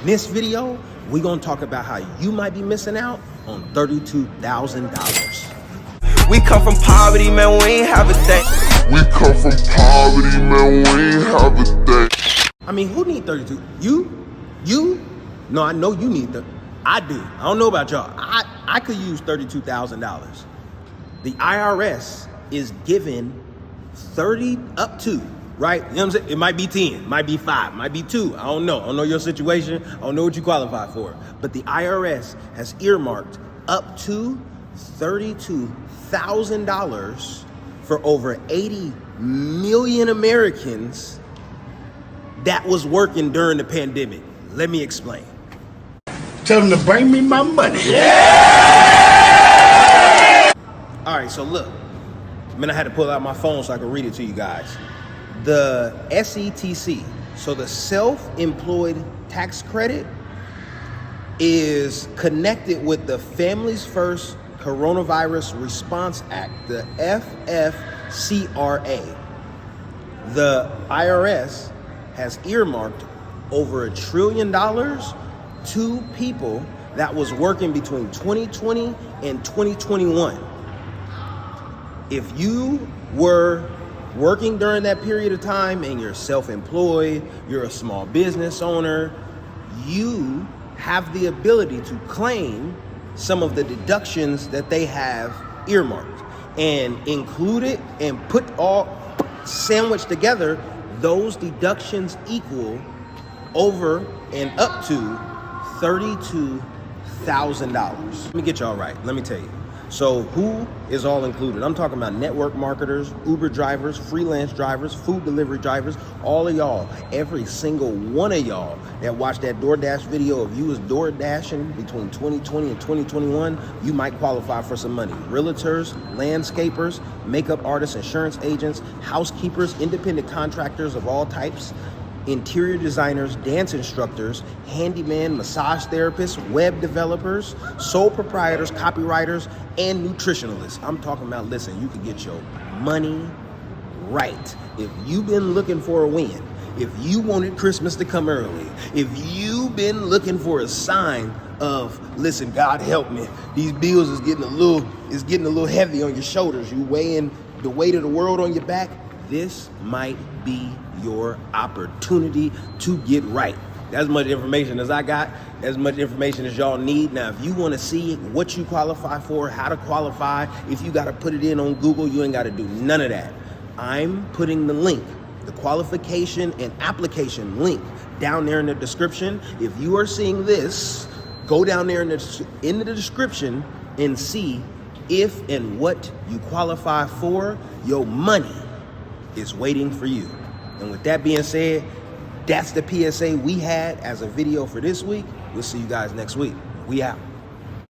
In this video, we're gonna talk about how you might be missing out on $32,000. We come from poverty, man, we ain't have a thing. We come from poverty, man, we ain't have a thing. I mean, who need 32? You? No, I know you need I do. I don't know about y'all. I could use $32,000. The IRS is giving 30 up to, right? You know what I'm saying? It might be 10, might be 5, might be 2. I don't know. I don't know your situation. I don't know what you qualify for. But the IRS has earmarked up to $32,000 for over 80 million Americans that was working during the pandemic. Let me explain. Tell them to bring me my money. Yeah! All right, so look. I had to pull out my phone so I could read it to you guys. The SETC, so the self-employed tax credit, is connected with the Families First Coronavirus Response Act, the FFCRA. The IRS has earmarked over $1 trillion to people that was working between 2020 and 2021. If you were working during that period of time and you're self-employed, you're a small business owner, you have the ability to claim some of the deductions that they have earmarked and include it and put all sandwiched together. Those deductions equal over and up to $32,000. Let me get y'all right. Let me tell you. So who is all included? I'm talking about network marketers, Uber drivers, freelance drivers, food delivery drivers, all of y'all, every single one of y'all that watched that DoorDash video of you was DoorDashing between 2020 and 2021, you might qualify for some money. Realtors, landscapers, makeup artists, insurance agents, housekeepers, independent contractors of all types, interior designers, dance instructors, handyman, massage therapists, web developers, sole proprietors, copywriters, and nutritionalists. I'm talking about, listen, you can get your money right. If you've been looking for a win, if you wanted Christmas to come early, if you've been looking for a sign of, listen, God help me, these bills is getting a little heavy on your shoulders, you weighing the weight of the world on your back, this might be your opportunity to get right. As much information as I got, as much information as y'all need. Now, if you want to see what you qualify for, how to qualify, if you got to put it in on Google, you ain't got to do none of that. I'm putting the link, the qualification and application link down there in the description. If you are seeing this, go down there in the description and see if and what you qualify for. Your money is waiting for you. And with that being said, that's the PSA we had as a video for this week. We'll see you guys next week. We out.